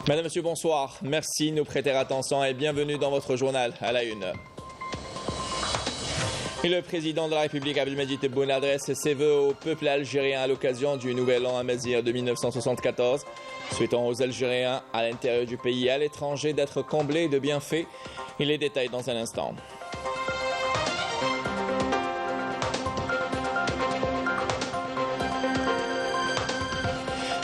Madame, Monsieur, bonsoir. Merci de nous prêter attention et bienvenue dans votre journal à la une. Et le président de la République, Abdelmadjid Tebboune, adresse ses vœux au peuple algérien à l'occasion du Nouvel An Amazigh de 1974, souhaitant aux Algériens à l'intérieur du pays et à l'étranger d'être comblés de bienfaits. Et les détails dans un instant.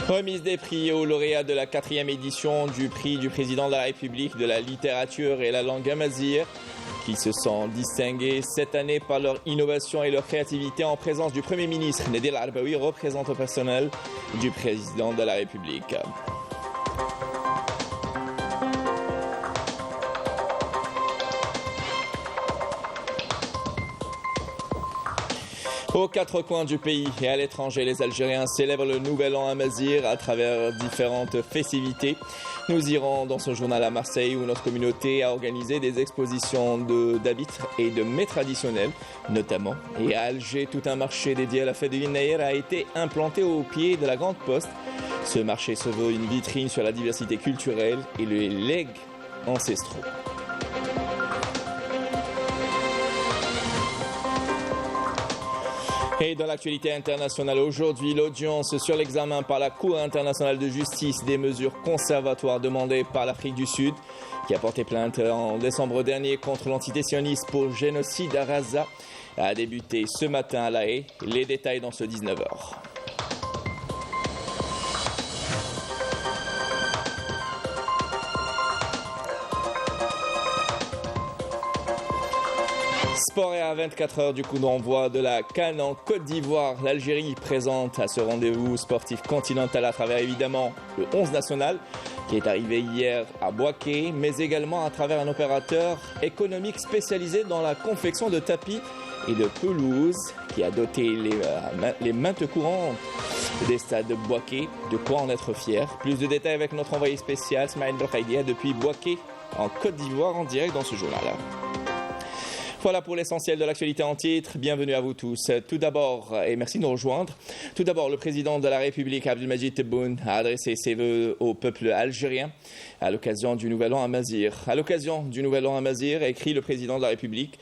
Remise des prix aux lauréats de la 4e édition du prix du président de la République de la littérature et la langue amazigh, qui se sont distingués cette année par leur innovation et leur créativité en présence du Premier ministre Nedel Arbaoui, représentant personnel du président de la République. Aux quatre coins du pays et à l'étranger, les Algériens célèbrent le Nouvel An Amazigh à travers différentes festivités. Nous irons dans ce journal à Marseille où notre communauté a organisé des expositions d'habits et de mets traditionnels notamment. Et à Alger, tout un marché dédié à la fête de Yennayer a été implanté au pied de la Grande Poste. Ce marché se veut une vitrine sur la diversité culturelle et les legs ancestraux. Et dans l'actualité internationale aujourd'hui, l'audience sur l'examen par la Cour internationale de justice des mesures conservatoires demandées par l'Afrique du Sud, qui a porté plainte en décembre dernier contre l'entité sioniste pour génocide à Gaza, a débuté ce matin à La Haye. Les détails dans ce 19h. Sport et à 24 heures du coup d'envoi de la CAN en Côte d'Ivoire. L'Algérie présente à ce rendez-vous sportif continental à travers évidemment le 11 national qui est arrivé hier à Bouaké, mais également à travers un opérateur économique spécialisé dans la confection de tapis et de pelouses qui a doté les maintes courantes des stades de Bouaké. De quoi en être fier. Plus de détails avec notre envoyé spécial Smaïl Belkhaïdia depuis Bouaké en Côte d'Ivoire en direct dans ce journal. Voilà pour l'essentiel de l'actualité en titre. Bienvenue à vous tous. Tout d'abord, et merci de nous rejoindre. Tout d'abord, le président de la République, Abdelmadjid Tebboune, a adressé ses vœux au peuple algérien à l'occasion du Nouvel An Amazigh. À l'occasion du Nouvel An Amazigh, écrit le président de la République,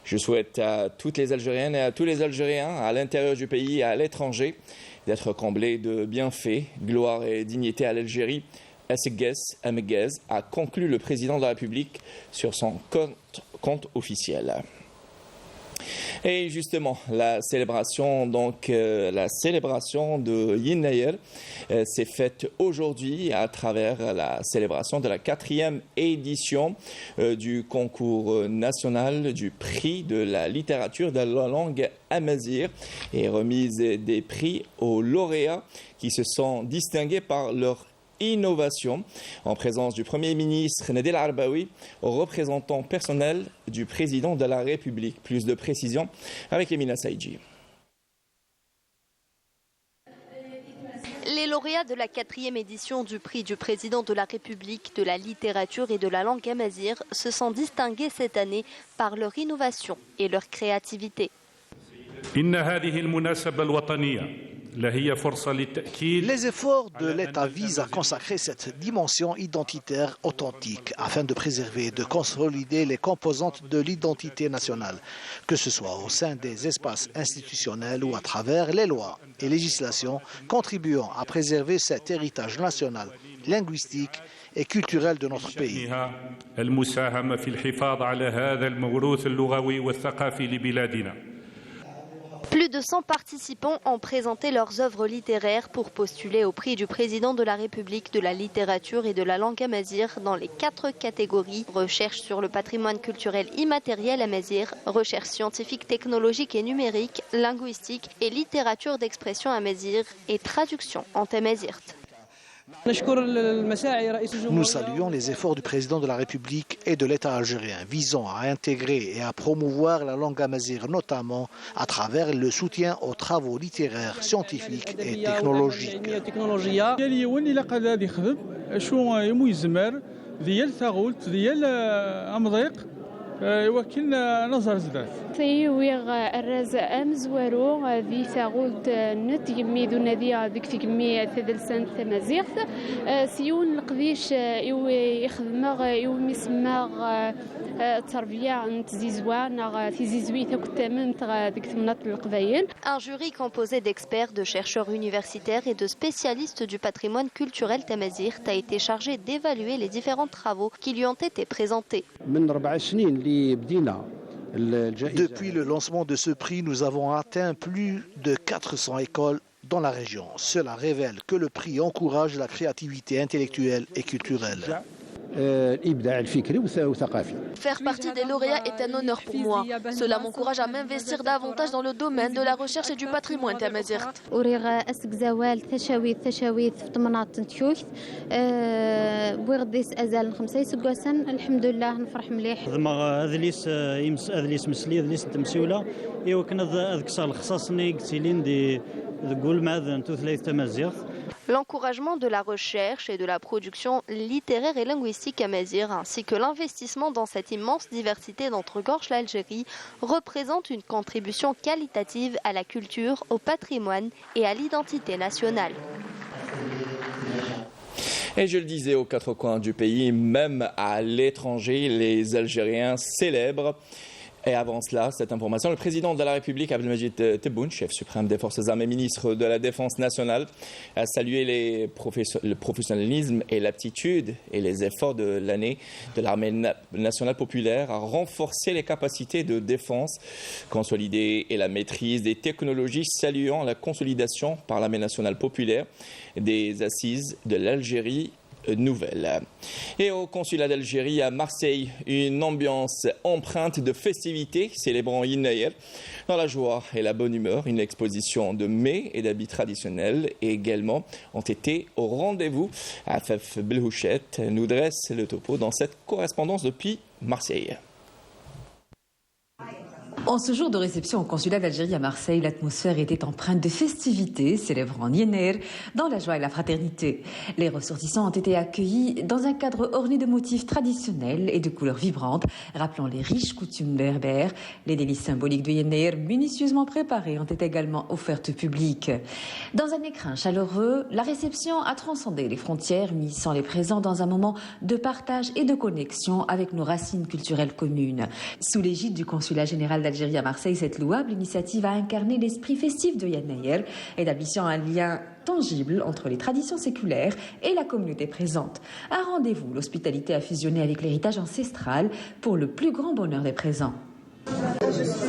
je souhaite à toutes les Algériennes et à tous les Algériens, à l'intérieur du pays et à l'étranger, d'être comblés de bienfaits, gloire et dignité à l'Algérie. Amegez a conclu le président de la République sur son compte officiel. Et justement, la célébration de Yennayer s'est faite aujourd'hui à travers la célébration de la 4e édition du concours national du prix de la littérature de la langue amazigh et remise des prix aux lauréats qui se sont distingués par leur innovation en présence du Premier ministre Nedel Arbaoui, représentant personnel du président de la République. Plus de précisions avec Emina Saïdji. Les lauréats de la 4e édition du prix du président de la République de la littérature et de la langue amazigh se sont distingués cette année par leur innovation et leur créativité. Les efforts de l'État visent à consacrer cette dimension identitaire authentique afin de préserver et de consolider les composantes de l'identité nationale, que ce soit au sein des espaces institutionnels ou à travers les lois et législations contribuant à préserver cet héritage national, linguistique et culturel de notre pays. Plus de 100 participants ont présenté leurs œuvres littéraires pour postuler au prix du président de la République de la littérature et de la langue amazigh dans les 4 catégories: recherche sur le patrimoine culturel immatériel amazigh, recherche scientifique, technologique et numérique, linguistique et littérature d'expression amazigh et traduction en tamazight. Nous saluons les efforts du président de la République et de l'État algérien visant à intégrer et à promouvoir la langue amazigh, notamment à travers le soutien aux travaux littéraires, scientifiques et technologiques. يوكلنا نظر زدات تيويغ الراز أمزوارو ذي ثاغوت نت يمي ذو نذيا ذيك في كمية ثدلسان ثمازيغ سيون القديش يخدمغ يومي سماغ التربية نتزيزوا تزيزوي تكتمن ذيك ثمنات القبايل. Un jury composé d'experts, de chercheurs universitaires et de spécialistes du patrimoine culturel tamazight a été chargé d'évaluer les différents travaux qui lui ont été présentés. Depuis le lancement de ce prix, nous avons atteint plus de 400 écoles dans la région. Cela révèle que le prix encourage la créativité intellectuelle et culturelle. Faire partie des lauréats est un honneur pour moi. Cela m'encourage à m'investir davantage dans le domaine de la recherche et du patrimoine tamazight. L'encouragement de la recherche et de la production littéraire et linguistique amazigh, ainsi que l'investissement dans cette immense diversité d'entre-gorge l'Algérie, représente une contribution qualitative à la culture, au patrimoine et à l'identité nationale. Et je le disais, aux quatre coins du pays, même à l'étranger, les Algériens célèbrent. Et avant cela, cette information, le président de la République, Abdelmajid Tebboune, chef suprême des forces armées, ministre de la Défense nationale, a salué le professionnalisme et l'aptitude et les efforts de l'année de l'armée nationale populaire à renforcer les capacités de défense, consolider et la maîtrise des technologies, saluant la consolidation par l'armée nationale populaire des assises de l'Algérie nouvelle. Et au consulat d'Algérie à Marseille, une ambiance empreinte de festivités célébrant Yennayer dans la joie et la bonne humeur. Une exposition de mets et d'habits traditionnels également ont été au rendez-vous. Afef Belhouchet nous dresse le topo dans cette correspondance depuis Marseille. En ce jour de réception au consulat d'Algérie à Marseille, l'atmosphère était empreinte de festivités, célébrant Yennayer dans la joie et la fraternité. Les ressortissants ont été accueillis dans un cadre orné de motifs traditionnels et de couleurs vibrantes, rappelant les riches coutumes berbères. Les délices symboliques de Yennayer, minutieusement préparées, ont été également offertes au public. Dans un écrin chaleureux, la réception a transcendé les frontières, unissant les présents dans un moment de partage et de connexion avec nos racines culturelles communes. Sous l'égide du consulat général d'Algérie à Marseille, cette louable initiative a incarné l'esprit festif de Yennayer, établissant un lien tangible entre les traditions séculaires et la communauté présente. Un rendez-vous, l'hospitalité a fusionné avec l'héritage ancestral pour le plus grand bonheur des présents. Je suis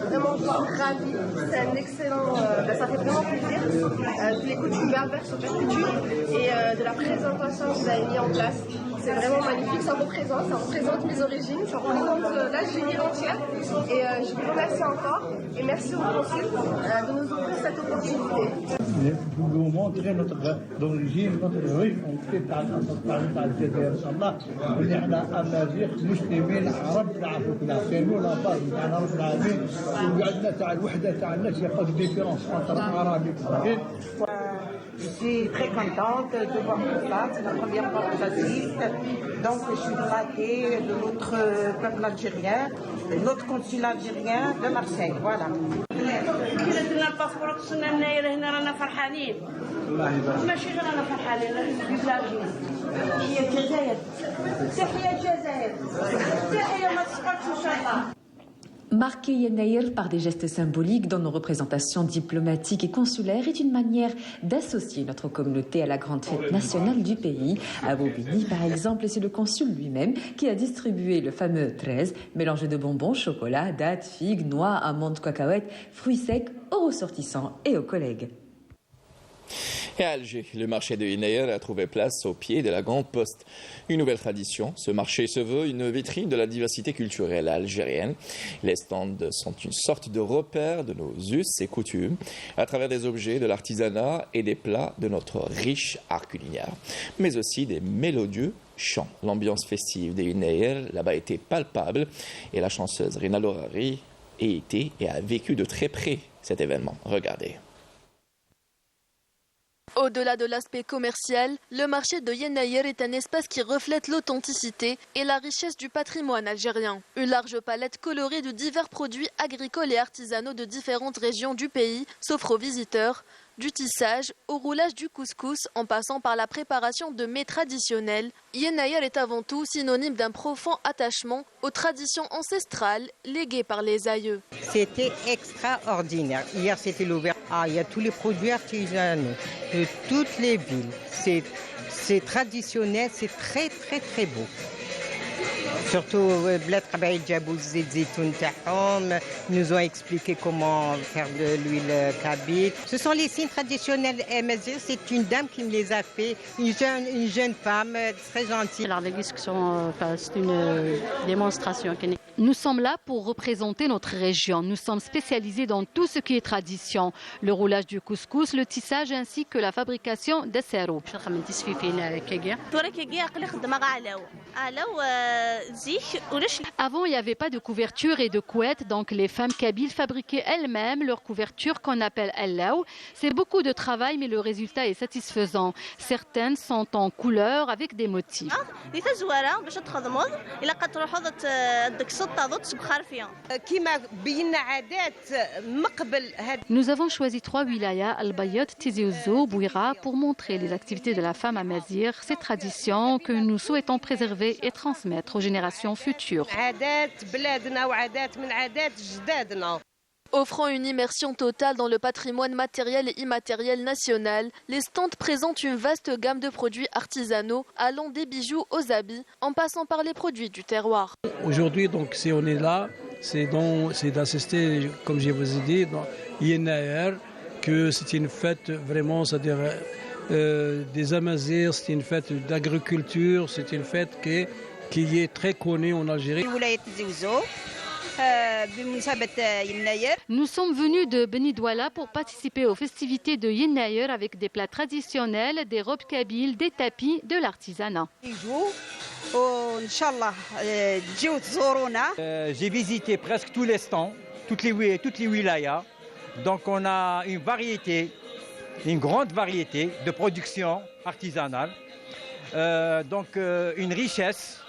vraiment ravie, c'est un excellent, ça fait vraiment plaisir. Les coutumes berbères sont perpétuées et de la présentation que vous avez mis en place, c'est vraiment magnifique, ça représente mes origines, ça représente l'Algérie entière et je vous remercie encore et merci au consul de nous offrir cette opportunité. Vous montrer notre origine, notre riche, on fait par الجزائر ان شاء الله اللي احنا امازيغ مسلمين عرب نعرفوا كذا c'est nous la base تاعنا رب العالمين وعندنا تاع الوحده تاع الناس يا pas de différence entre arabe et Je suis très contente de voir tout ça, c'est la première fois que j'assiste, donc je suis flattée de notre peuple algérien, de notre consulat algérien de Marseille, voilà. Marquer Yennayer par des gestes symboliques dans nos représentations diplomatiques et consulaires est une manière d'associer notre communauté à la grande fête nationale du pays. À Bobigny, par exemple, c'est le consul lui-même qui a distribué le fameux 13, mélange de bonbons, chocolat, dattes, figues, noix, amandes, cacahuètes, fruits secs aux ressortissants et aux collègues. Et à Alger, le marché de Yennayer a trouvé place au pied de la Grande Poste. Une nouvelle tradition, ce marché se veut une vitrine de la diversité culturelle algérienne. Les stands sont une sorte de repère de nos us et coutumes à travers des objets de l'artisanat et des plats de notre riche art culinaire, mais aussi des mélodieux chants. L'ambiance festive de Yennayer là-bas était palpable et la chanteuse Rina Lorari a vécu de très près cet événement. Regardez. Au-delà de l'aspect commercial, le marché de Yenayer est un espace qui reflète l'authenticité et la richesse du patrimoine algérien. Une large palette colorée de divers produits agricoles et artisanaux de différentes régions du pays s'offre aux visiteurs, du tissage au roulage du couscous en passant par la préparation de mets traditionnels. Yenayer est avant tout synonyme d'un profond attachement aux traditions ancestrales léguées par les aïeux. C'était extraordinaire. Hier, c'était l'ouverture. Il y a tous les produits artisanaux de toutes les villes. C'est traditionnel, c'est très très très beau. Surtout, ils nous ont expliqué comment faire de l'huile kabyle. Ce sont les signes traditionnels amazigh. C'est une dame qui me les a fait, une jeune femme très gentille. C'est une démonstration. Nous sommes là pour représenter notre région. Nous sommes spécialisés dans tout ce qui est tradition. Le roulage du couscous, le tissage ainsi que la fabrication des serros. Avant, il n'y avait pas de couverture et de couette, donc les femmes kabyles fabriquaient elles-mêmes leur couverture qu'on appelle allaou. C'est beaucoup de travail, mais le résultat est satisfaisant. Certaines sont en couleur avec des motifs. Nous avons choisi 3 wilayas, Al-Bayot, Tizi Ouzou, Bouira, pour montrer les activités de la femme amazigh, ces traditions que nous souhaitons préserver et transmettre aux générations futures. Offrant une immersion totale dans le patrimoine matériel et immatériel national, les stands présentent une vaste gamme de produits artisanaux allant des bijoux aux habits, en passant par les produits du terroir. Aujourd'hui, donc, si on est là, c'est d'assister, comme je vous ai dit, dans Yenayer, que c'est une fête vraiment, c'est-à-dire des Amazirs, c'est une fête d'agriculture, c'est une fête qui est très connue en Algérie. Nous sommes venus de Beni Douala pour participer aux festivités de Yenayer avec des plats traditionnels, des robes kabyles, des tapis, de l'artisanat. J'ai visité presque tous les stands, toutes les wilayas. Donc on a une variété, une grande variété de production artisanale. Une richesse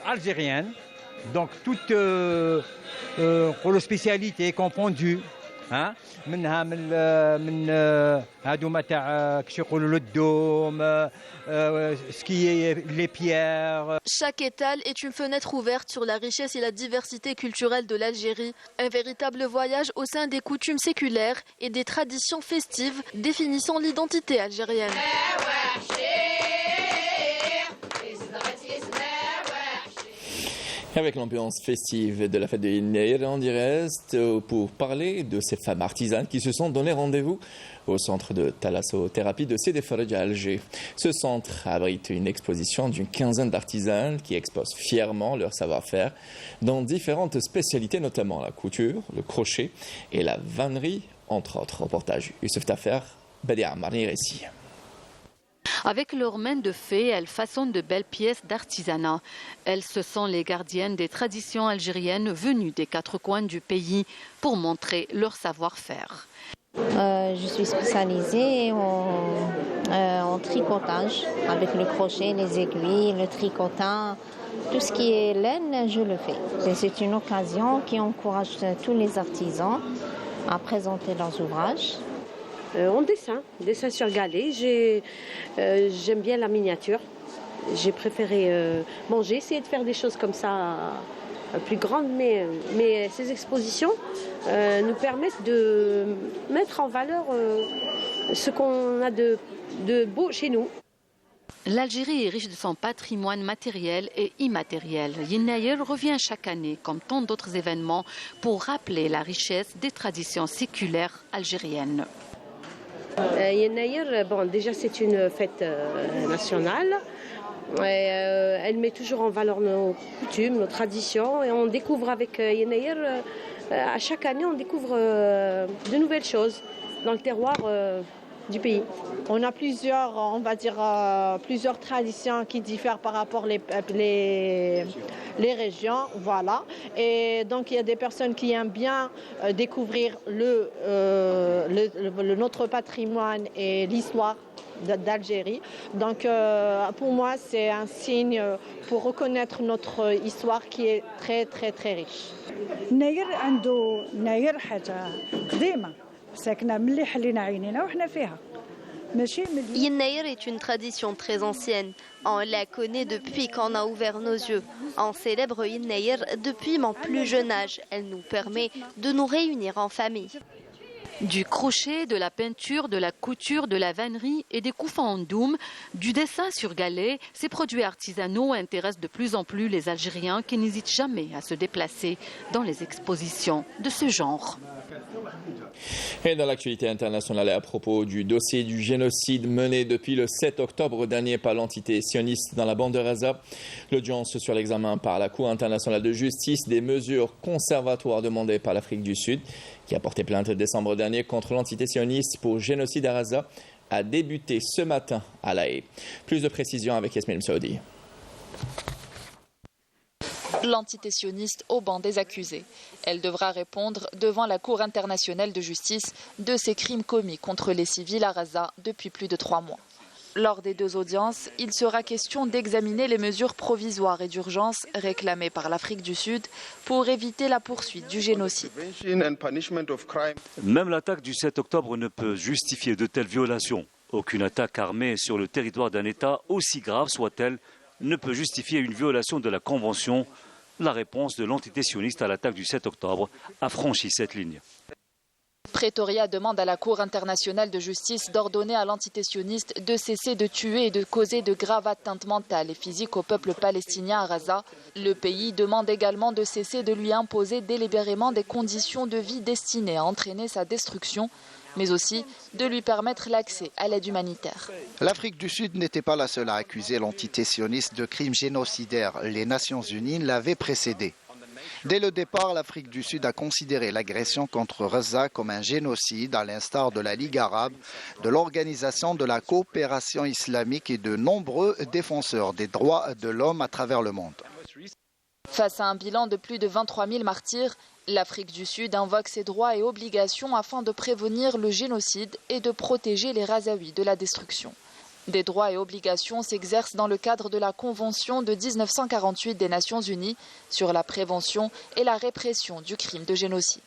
algérienne. Donc toutes pour les spécialités confondues, hein, ce qui est les pierres. Chaque étal est une fenêtre ouverte sur la richesse et la diversité culturelle de l'Algérie, un véritable voyage au sein des coutumes séculaires et des traditions festives définissant l'identité algérienne. Avec l'ambiance festive de la fête de Yenayer, on y reste pour parler de ces femmes artisanes qui se sont donné rendez-vous au centre de thalassothérapie de Sidi Ferrej à Alger. Ce centre abrite une exposition d'une quinzaine d'artisanes qui exposent fièrement leur savoir-faire dans différentes spécialités, notamment la couture, le crochet et la vannerie, entre autres. Reportage Youssef Tafer, Badia Marni Réci. Avec leurs mains de fée, elles façonnent de belles pièces d'artisanat. Elles, ce sont les gardiennes des traditions algériennes venues des 4 coins du pays pour montrer leur savoir-faire. Je suis spécialisée en tricotage, avec le crochet, les aiguilles, le tricotin. Tout ce qui est laine, je le fais. Et c'est une occasion qui encourage tous les artisans à présenter leurs ouvrages. En dessin sur galet. J'aime bien la miniature. J'ai préféré j'ai essayé de faire des choses comme ça plus grandes, mais ces expositions nous permettent de mettre en valeur ce qu'on a de beau chez nous. L'Algérie est riche de son patrimoine matériel et immatériel. Yenayer revient chaque année, comme tant d'autres événements, pour rappeler la richesse des traditions séculaires algériennes. Yenayer, déjà c'est une fête nationale. Elle met toujours en valeur nos coutumes, nos traditions, et on découvre avec Yenayer, à chaque année on découvre de nouvelles choses dans le terroir du pays. On a plusieurs, on va dire, plusieurs traditions qui diffèrent par rapport les régions, voilà. Et donc il y a des personnes qui aiment bien découvrir notre patrimoine et l'histoire d'Algérie. Donc pour moi, c'est un signe pour reconnaître notre histoire qui est très très très riche. الناير عنده ناير حاجة قديمة ساكنة ملي حلينا عينينا وحنا فيها. Yennayer est une tradition très ancienne. On la connaît depuis qu'on a ouvert nos yeux. On célèbre Yennayer depuis mon plus jeune âge. Elle nous permet de nous réunir en famille. Du crochet, de la peinture, de la couture, de la vannerie et des koufas en doum, du dessin sur galet, ces produits artisanaux intéressent de plus en plus les Algériens qui n'hésitent jamais à se déplacer dans les expositions de ce genre. Et dans l'actualité internationale, à propos du dossier du génocide mené depuis le 7 octobre dernier par l'entité sioniste dans la bande de Gaza, l'audience sur l'examen par la Cour internationale de justice des mesures conservatoires demandées par l'Afrique du Sud, qui a porté plainte décembre dernier contre l'entité sioniste pour génocide à Gaza, a débuté ce matin à La Haye. Plus de précisions avec Yasmine Msaoudi. L'entité sioniste au banc des accusés. Elle devra répondre devant la Cour internationale de justice de ces crimes commis contre les civils à Gaza depuis plus de 3 mois. Lors des 2 audiences, il sera question d'examiner les mesures provisoires et d'urgence réclamées par l'Afrique du Sud pour éviter la poursuite du génocide. Même l'attaque du 7 octobre ne peut justifier de telles violations. Aucune attaque armée sur le territoire d'un État, aussi grave soit-elle, ne peut justifier une violation de la Convention. La réponse de l'entité sioniste à l'attaque du 7 octobre a franchi cette ligne. Pretoria demande à la Cour internationale de justice d'ordonner à l'entité sioniste de cesser de tuer et de causer de graves atteintes mentales et physiques au peuple palestinien à Gaza. Le pays demande également de cesser de lui imposer délibérément des conditions de vie destinées à entraîner sa destruction, mais aussi de lui permettre l'accès à l'aide humanitaire. L'Afrique du Sud n'était pas la seule à accuser l'entité sioniste de crimes génocidaires. Les Nations Unies l'avaient précédé. Dès le départ, l'Afrique du Sud a considéré l'agression contre Gaza comme un génocide, à l'instar de la Ligue arabe, de l'Organisation de la coopération islamique et de nombreux défenseurs des droits de l'homme à travers le monde. Face à un bilan de plus de 23 000 martyrs, l'Afrique du Sud invoque ses droits et obligations afin de prévenir le génocide et de protéger les Gazaouis de la destruction. Des droits et obligations s'exercent dans le cadre de la Convention de 1948 des Nations Unies sur la prévention et la répression du crime de génocide.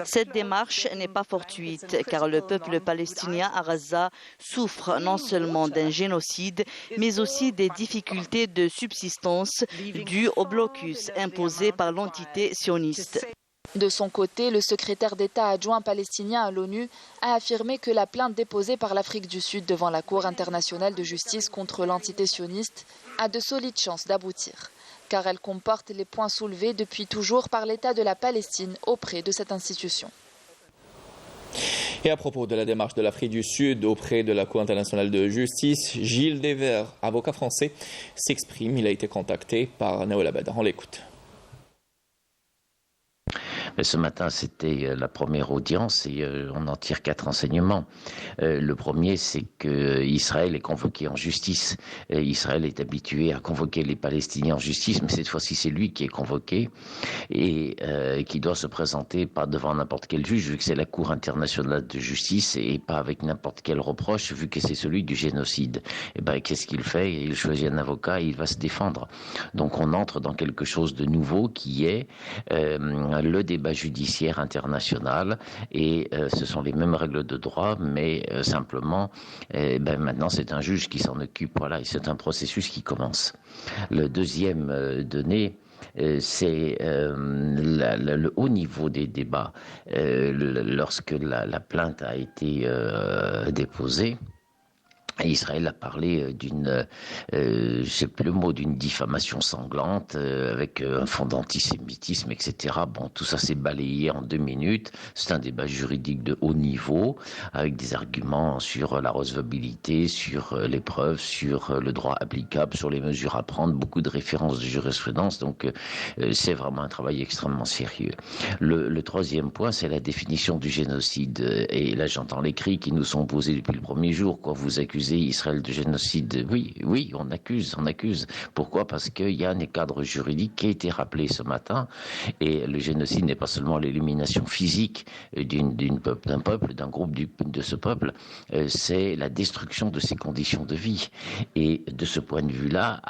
Cette démarche n'est pas fortuite car le peuple palestinien à Gaza souffre non seulement d'un génocide mais aussi des difficultés de subsistance dues au blocus imposé par l'entité sioniste. De son côté, le secrétaire d'État adjoint palestinien à l'ONU a affirmé que la plainte déposée par l'Afrique du Sud devant la Cour internationale de justice contre l'entité sioniste a de solides chances d'aboutir, car elle comporte les points soulevés depuis toujours par l'État de la Palestine auprès de cette institution. Et à propos de la démarche de l'Afrique du Sud auprès de la Cour internationale de justice, Gilles Desvers, avocat français, s'exprime. Il a été contacté par Naoul Abad. On l'écoute. Ce matin, c'était la première audience et on en tire 4 enseignements. Le premier, c'est qu'Israël est convoqué en justice. Israël est habitué à convoquer les Palestiniens en justice, mais cette fois-ci, c'est lui qui est convoqué et qui doit se présenter pas devant n'importe quel juge, vu que c'est la Cour internationale de justice et pas avec n'importe quel reproche, vu que c'est celui du génocide. Et ben, qu'est-ce qu'il fait? Il choisit un avocat et il va se défendre. Donc, on entre dans quelque chose de nouveau qui est le débat judiciaire international et ce sont les mêmes règles de droit, mais simplement maintenant c'est un juge qui s'en occupe, voilà, et c'est un processus qui commence. Le deuxième donné, c'est le haut niveau des débats. Lorsque la plainte a été déposée, Israël a parlé d'une, je sais plus le mot, d'une diffamation sanglante avec un fond d'antisémitisme, etc. Bon, tout ça s'est balayé en 2 minutes. C'est un débat juridique de haut niveau avec des arguments sur la recevabilité, sur les preuves, sur le droit applicable, sur les mesures à prendre, beaucoup de références de jurisprudence. Donc, c'est vraiment un travail extrêmement sérieux. Le troisième point, c'est la définition du génocide. Et là, j'entends les cris qui nous sont posés depuis le premier jour. Quoi, vous accusez Israël de génocide? Oui, on accuse. Pourquoi? Parce qu'il y a un cadre juridique qui a été rappelé ce matin, et le génocide n'est pas seulement l'élimination physique d'un peuple, d'un groupe de ce peuple, c'est la destruction de ses conditions de vie. Et de ce point de vue-là,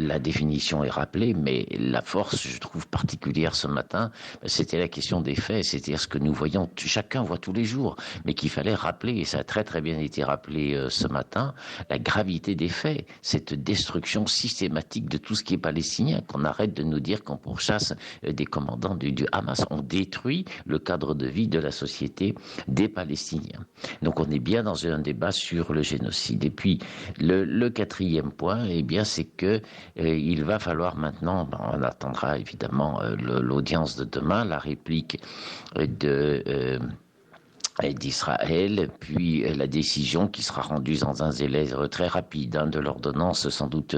la définition est rappelée, mais la force, je trouve, particulière ce matin, c'était la question des faits, c'est-à-dire ce que nous voyons, chacun voit tous les jours, mais qu'il fallait rappeler, et ça a très très bien été rappelé ce matin, la gravité des faits, cette destruction systématique de tout ce qui est palestinien, qu'on arrête de nous dire qu'on pourchasse des commandants du Hamas. On détruit le cadre de vie de la société des Palestiniens. Donc on est bien dans un débat sur le génocide. Et puis le quatrième point, eh bien, c'est que il va falloir maintenant, on attendra évidemment l'audience de demain, la réplique d'Israël, puis la décision qui sera rendue dans un délai très rapide de l'ordonnance, sans doute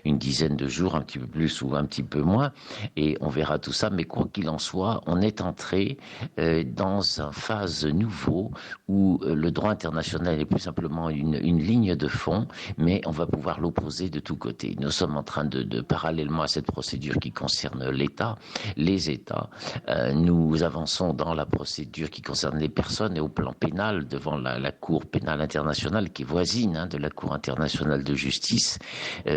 une dizaine de jours, un petit peu plus ou un petit peu moins, et on verra tout ça. Mais quoi qu'il en soit, on est entré dans une phase nouveau où le droit international est plus simplement une ligne de fond, mais on va pouvoir l'opposer de tous côtés. Nous sommes en train de parallèlement à cette procédure qui concerne les États, nous avançons dans la procédure qui concerne les personnes, et au plan pénal devant la Cour pénale internationale qui est voisine de la Cour internationale de justice.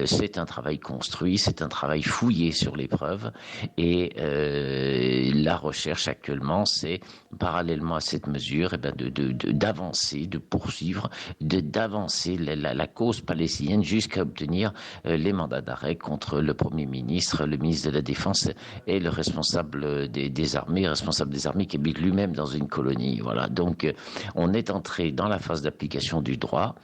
C'est un travail construit, c'est un travail fouillé sur les preuves, et la recherche actuellement, c'est parallèlement à cette mesure, d'avancer, de poursuivre, d'avancer la cause palestinienne jusqu'à obtenir les mandats d'arrêt contre le Premier ministre, le ministre de la Défense et le responsable des armées, qui habite lui-même dans une colonie. Voilà. Donc, on est entré dans la phase d'application du droit.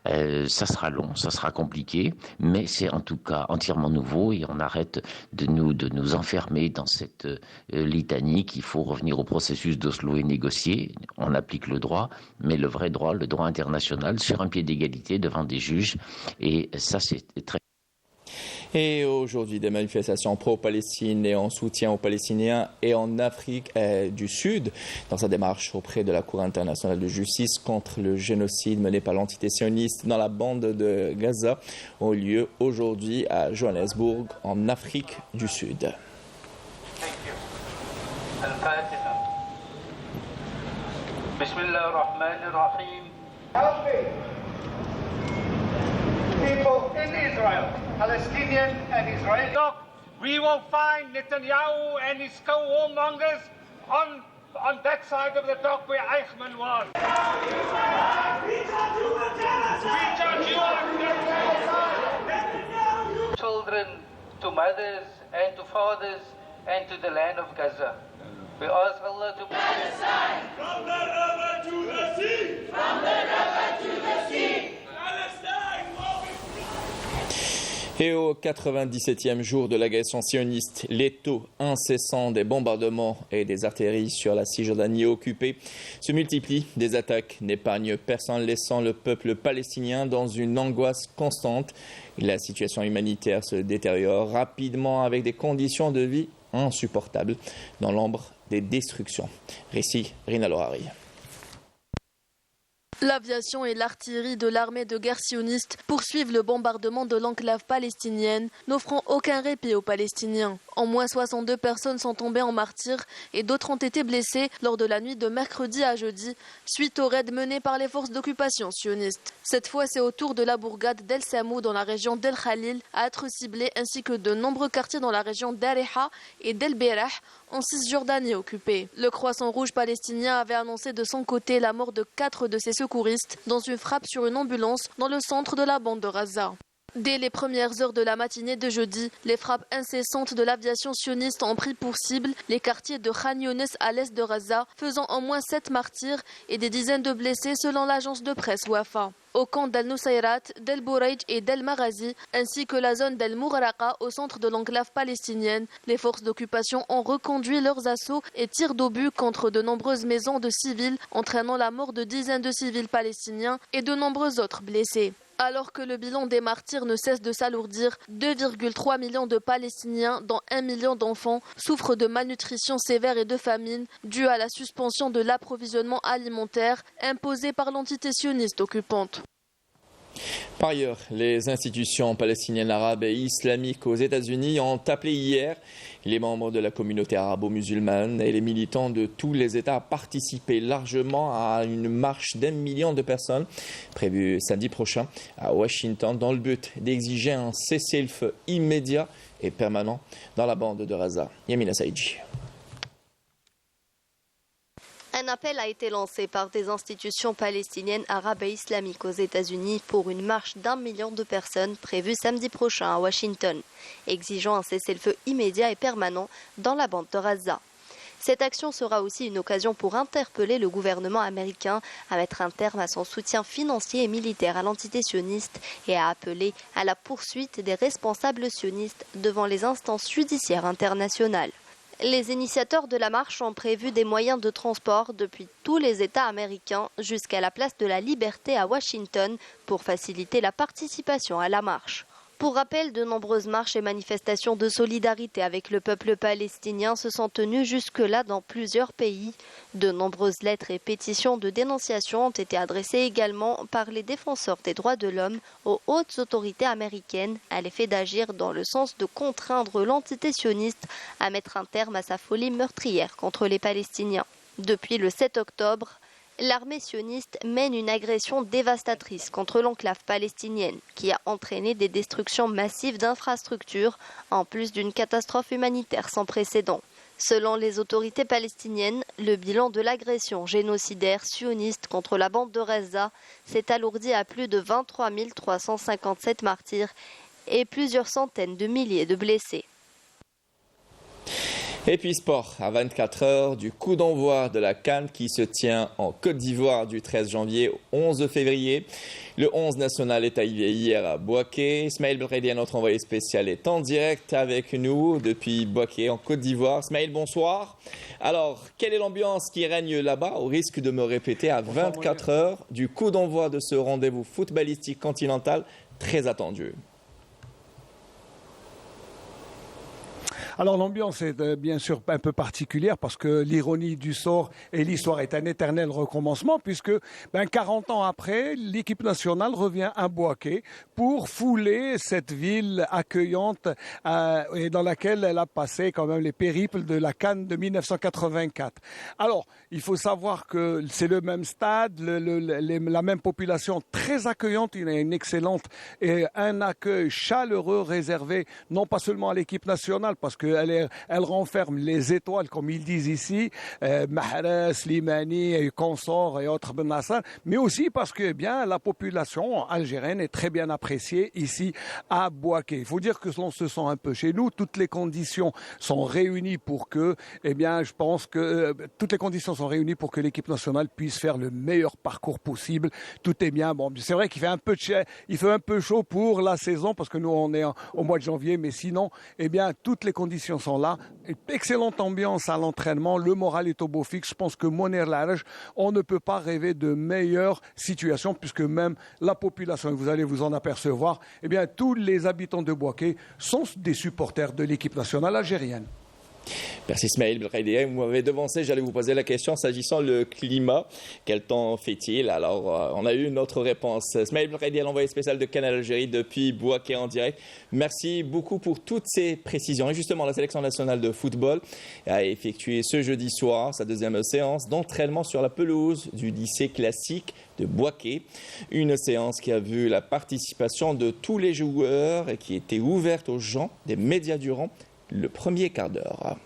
Ça sera long, ça sera compliqué, mais c'est en tout cas entièrement nouveau, et on arrête de nous enfermer dans cette litanie qu'il faut revenir au processus d'Oslo et négocier. On applique le droit, mais le vrai droit, le droit international, sur un pied d'égalité devant des juges, et ça c'est très... Et aujourd'hui, des manifestations pro-Palestine et en soutien aux Palestiniens et en Afrique du Sud, dans sa démarche auprès de la Cour internationale de justice contre le génocide mené par l'entité sioniste dans la bande de Gaza, ont lieu aujourd'hui à Johannesburg, en Afrique du Sud. People in Israel, Palestinian and Israeli. We will find Netanyahu and his co-warmongers on that side of the dock where Eichmann was. Children to mothers and to fathers and to the land of Gaza. We ask Allah to Palestine, from the river to the sea, from the river to the sea. Et au 97e jour de l'agression sioniste, les taux incessants des bombardements et des artilleries sur la Cisjordanie occupée se multiplient. Des attaques n'épargnent personne, laissant le peuple palestinien dans une angoisse constante. La situation humanitaire se détériore rapidement avec des conditions de vie insupportables dans l'ombre des destructions. Récit Rina Lohari. L'aviation et l'artillerie de l'armée de guerre sioniste poursuivent le bombardement de l'enclave palestinienne, n'offrant aucun répit aux Palestiniens. En moins 62 personnes sont tombées en martyrs et d'autres ont été blessées lors de la nuit de mercredi à jeudi, suite aux raids menés par les forces d'occupation sionistes. Cette fois, c'est au tour de la bourgade d'El Samou dans la région d'El Khalil à être ciblée, ainsi que de nombreux quartiers dans la région d'Areha et d'El Berah en Cisjordanie occupée. Le Croissant Rouge palestinien avait annoncé de son côté la mort de 4 de ses secouristes dans une frappe sur une ambulance dans le centre de la bande de Gaza. Dès les premières heures de la matinée de jeudi, les frappes incessantes de l'aviation sioniste ont pris pour cible les quartiers de Khan Younes à l'est de Gaza, faisant au moins 7 martyrs et des dizaines de blessés selon l'agence de presse Wafa. au camp d'Al-Nusayrat, d'El Bouraïj et d'El Maghazi, ainsi que la zone d'El Mouraraqa au centre de l'enclave palestinienne. Les forces d'occupation ont reconduit leurs assauts et tirs d'obus contre de nombreuses maisons de civils, entraînant la mort de dizaines de civils palestiniens et de nombreux autres blessés. Alors que le bilan des martyrs ne cesse de s'alourdir, 2,3 millions de Palestiniens, dont 1 million d'enfants, souffrent de malnutrition sévère et de famine, due à la suspension de l'approvisionnement alimentaire imposée par l'entité sioniste occupante. Par ailleurs, les institutions palestiniennes, arabes et islamiques aux États-Unis ont appelé hier les membres de la communauté arabo-musulmane et les militants de tous les États à participer largement à une marche d'1 million de personnes prévue samedi prochain à Washington dans le but d'exiger un cessez-le-feu immédiat et permanent dans la bande de Gaza. Yamina Saïdji. Un appel a été lancé par des institutions palestiniennes, arabes et islamiques aux États-Unis pour une marche d'1 million de personnes prévue samedi prochain à Washington, exigeant un cessez-le-feu immédiat et permanent dans la bande de Gaza. Cette action sera aussi une occasion pour interpeller le gouvernement américain à mettre un terme à son soutien financier et militaire à l'entité sioniste et à appeler à la poursuite des responsables sionistes devant les instances judiciaires internationales. Les initiateurs de la marche ont prévu des moyens de transport depuis tous les États américains jusqu'à la place de la Liberté à Washington pour faciliter la participation à la marche. Pour rappel, de nombreuses marches et manifestations de solidarité avec le peuple palestinien se sont tenues jusque-là dans plusieurs pays. De nombreuses lettres et pétitions de dénonciation ont été adressées également par les défenseurs des droits de l'homme aux hautes autorités américaines à l'effet d'agir dans le sens de contraindre l'entité sioniste à mettre un terme à sa folie meurtrière contre les Palestiniens. Depuis le 7 octobre, l'armée sioniste mène une agression dévastatrice contre l'enclave palestinienne qui a entraîné des destructions massives d'infrastructures en plus d'une catastrophe humanitaire sans précédent. Selon les autorités palestiniennes, le bilan de l'agression génocidaire sioniste contre la bande de Gaza s'est alourdi à plus de 23 357 martyrs et plusieurs centaines de milliers de blessés. Et puis sport, à 24 heures du coup d'envoi de la CAN qui se tient en Côte d'Ivoire du 13 janvier au 11 février. Le 11 national est arrivé hier à Bouaké. Ismaël Belredi, notre envoyé spécial, est en direct avec nous depuis Bouaké en Côte d'Ivoire. Ismaël, bonsoir. Alors, quelle est l'ambiance qui règne là-bas au risque de me répéter à 24 heures du coup d'envoi de ce rendez-vous footballistique continental très attendu? Alors l'ambiance est bien sûr un peu particulière parce que l'ironie du sort et l'histoire est un éternel recommencement puisque 40 ans après, l'équipe nationale revient à Bouaké pour fouler cette ville accueillante et dans laquelle elle a passé quand même les périples de la CAN de 1984. Alors, il faut savoir que c'est le même stade, la même population très accueillante, il y a une excellente et un accueil chaleureux réservé non pas seulement à l'équipe nationale parce que elle renferme les étoiles, comme ils disent ici, Mahrez, Slimani, Consort et autres Ben Nasser, mais aussi parce que la population algérienne est très bien appréciée ici à Bouaké. Il faut dire que l'on se sent un peu chez nous. Toutes les conditions sont réunies pour que, je pense que toutes les conditions sont réunies pour que l'équipe nationale puisse faire le meilleur parcours possible. Tout est bien. Bon, c'est vrai qu'il fait un peu chaud pour la saison parce que nous on est au mois de janvier, mais sinon, toutes les conditions sont là. Excellente ambiance à l'entraînement. Le moral est au beau fixe. Je pense que Mounir Larj, on ne peut pas rêver de meilleure situation puisque même la population, vous allez vous en apercevoir, tous les habitants de Bouaké sont des supporters de l'équipe nationale algérienne. Merci Ismaël Belredi. Vous m'avez devancé, j'allais vous poser la question s'agissant le climat. Quel temps fait-il? Alors, on a eu notre réponse. Ismaël Belredi, l'envoyé spécial de Canal Algérie depuis Bouaké en direct. Merci beaucoup pour toutes ces précisions. Et justement, la sélection nationale de football a effectué ce jeudi soir sa deuxième séance d'entraînement sur la pelouse du lycée classique de Bouaké. Une séance qui a vu la participation de tous les joueurs et qui était ouverte aux gens des médias durant le premier quart d'heure.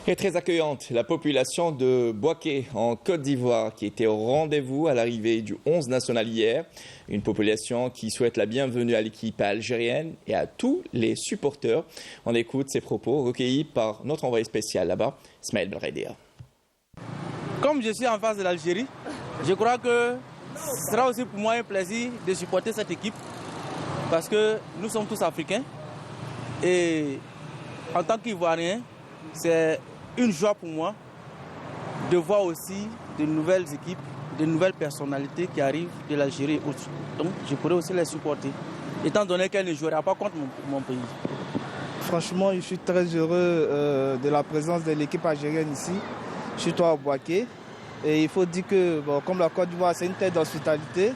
Et très accueillante, la population de Bouaké en Côte d'Ivoire qui était au rendez-vous à l'arrivée du 11 national hier. Une population qui souhaite la bienvenue à l'équipe algérienne et à tous les supporters. On écoute ces propos recueillis par notre envoyé spécial là-bas, Ismaël Belradia. Comme je suis en face de l'Algérie, je crois que ce sera aussi pour moi un plaisir de supporter cette équipe parce que nous sommes tous africains et en tant qu'Ivoirien, c'est une joie pour moi de voir aussi de nouvelles équipes, de nouvelles personnalités qui arrivent de l'Algérie. Donc je pourrais aussi les supporter, étant donné qu'elles ne joueraient pas contre mon pays. Franchement, je suis très heureux de la présence de l'équipe algérienne ici, surtout à Bouaké. Et il faut dire que, bon, comme la Côte d'Ivoire, c'est une terre d'hospitalité.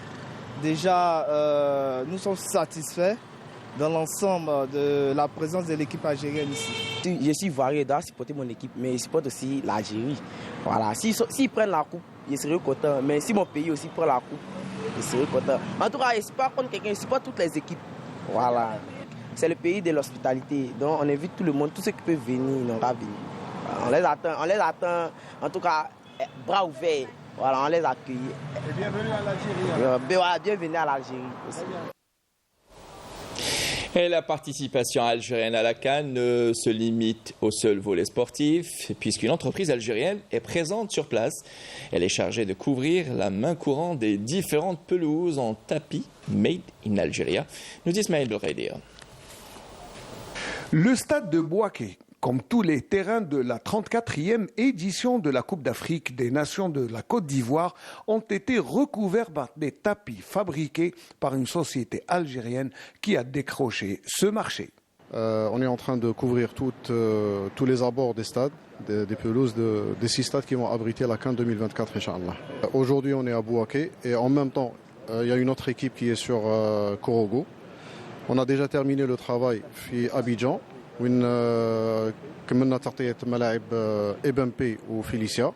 Déjà, nous sommes satisfaits dans l'ensemble de la présence de l'équipe algérienne ici. Je suis ivoirien, je dois supporter mon équipe, mais je supporte aussi l'Algérie. Voilà. S'ils prennent la coupe, je serai content. Mais si mon pays aussi prend la coupe, je serai content. En tout cas, je ne suis pas contre quelqu'un, je supporte toutes les équipes. Voilà. C'est le pays de l'hospitalité. Donc on invite tout le monde, tous ceux qui peuvent venir, ils n'ont qu'à venir. On les attend, en tout cas, bras ouverts. Voilà, on les accueille. Et bienvenue à l'Algérie. Bienvenue à l'Algérie aussi. Et la participation algérienne à la CAN ne se limite au seul volet sportif, puisqu'une entreprise algérienne est présente sur place. Elle est chargée de couvrir la main courante des différentes pelouses en tapis made in Algeria, nous dit Ismaël Belradia. Le stade de Bouaké, comme tous les terrains de la 34e édition de la Coupe d'Afrique des Nations de la Côte d'Ivoire, ont été recouverts par des tapis fabriqués par une société algérienne qui a décroché ce marché. On est en train de couvrir tous les abords des stades, des pelouses des 6 stades qui vont abriter la CAN 2024, Inch'Allah. Aujourd'hui, on est à Bouaké et en même temps, il y a une autre équipe qui est sur Korogo. On a déjà terminé le travail à Abidjan. كملنا تغطية ملاعب Ebempe ou Felicia.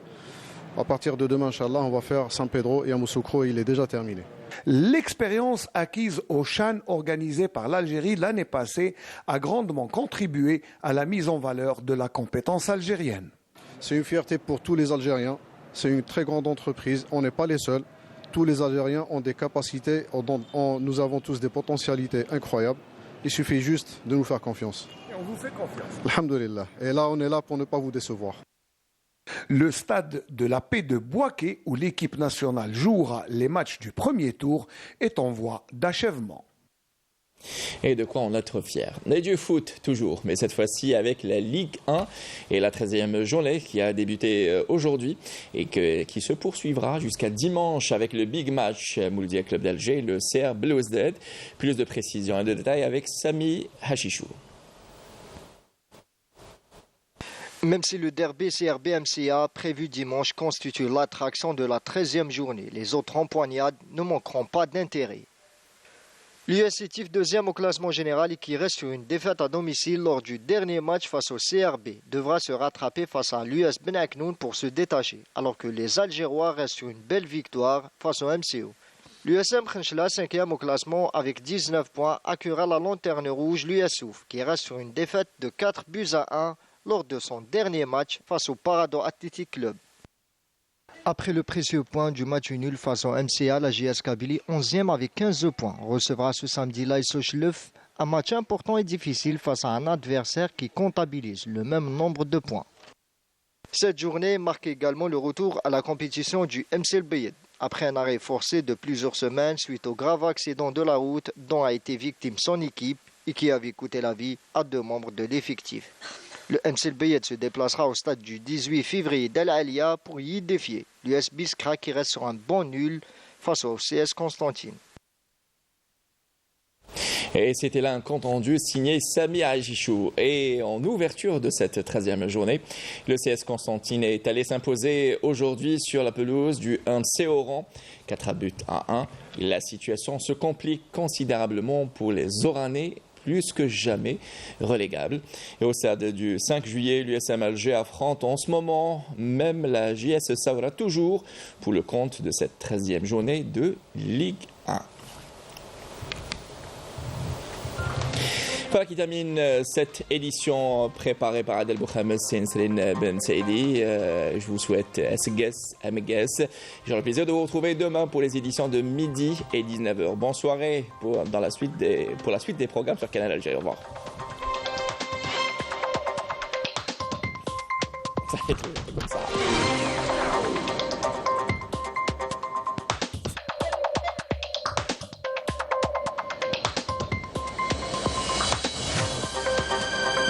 À partir de demain, Inch'Allah, on va faire San Pedro et Yamoussoukro, il est déjà terminé. L'expérience acquise au CHAN organisé par l'Algérie l'année passée a grandement contribué à la mise en valeur de la compétence algérienne. C'est une fierté pour tous les Algériens. C'est une très grande entreprise. On n'est pas les seuls. Tous les Algériens ont des capacités. Nous avons tous des potentialités incroyables. Il suffit juste de nous faire confiance. Et on vous fait confiance. Alhamdulillah. Et là, on est là pour ne pas vous décevoir. Le stade de la Paix de Bouaké, où l'équipe nationale jouera les matchs du premier tour, est en voie d'achèvement. Et de quoi en être fier. Et du foot toujours, mais cette fois-ci avec la Ligue 1 et la 13e journée qui a débuté aujourd'hui et qui se poursuivra jusqu'à dimanche avec le big match Mouldia Club d'Alger, le CR Belouizdad. Plus de précisions et de détails avec Sami Hachichou. Même si le derby CRB-MCA prévu dimanche constitue l'attraction de la 13e journée, les autres empoignades ne manqueront pas d'intérêt. L'US Sétif, deuxième au classement général et qui reste sur une défaite à domicile lors du dernier match face au CRB, devra se rattraper face à l'US Ben Aknoun pour se détacher, alors que les Algérois restent sur une belle victoire face au MCO. L'USM Khenchela, cinquième au classement avec 19 points, accueillera la lanterne rouge l'US Souf, qui reste sur une défaite de 4-1 lors de son dernier match face au Parado Athletic Club. Après le précieux point du match nul face au MCA, la JS Kabylie, 11e avec 15 points, recevra ce samedi l'Aïsoch-Leuf, un match important et difficile face à un adversaire qui comptabilise le même nombre de points. Cette journée marque également le retour à la compétition du MC El Bayed, après un arrêt forcé de plusieurs semaines suite au grave accident de la route dont a été victime son équipe et qui avait coûté la vie à 2 membres de l'effectif. Le MC El Bayed se déplacera au stade du 18 février d'Al Alia pour y défier l'US Biskra qui reste sur un bon nul face au CS Constantine. Et c'était là un compte rendu signé Sami Hachichou. Et en ouverture de cette 13e journée, le CS Constantine est allé s'imposer aujourd'hui sur la pelouse du MC Oran, 4-1. La situation se complique considérablement pour les Oranais, plus que jamais relégable. Et au stade du 5 juillet, l'USM Alger affronte en ce moment même la JS Saoura, toujours pour le compte de cette 13e journée de Ligue 1. Voilà qui termine cette édition préparée par Adel Bouhames et Céline Ben Saidi. Je vous souhaite Amegues. J'aurai le plaisir de vous retrouver demain pour les éditions de midi et 19h. Bonne soirée pour la suite des programmes sur Canal Algérie. Au revoir. Ça fait trop comme ça.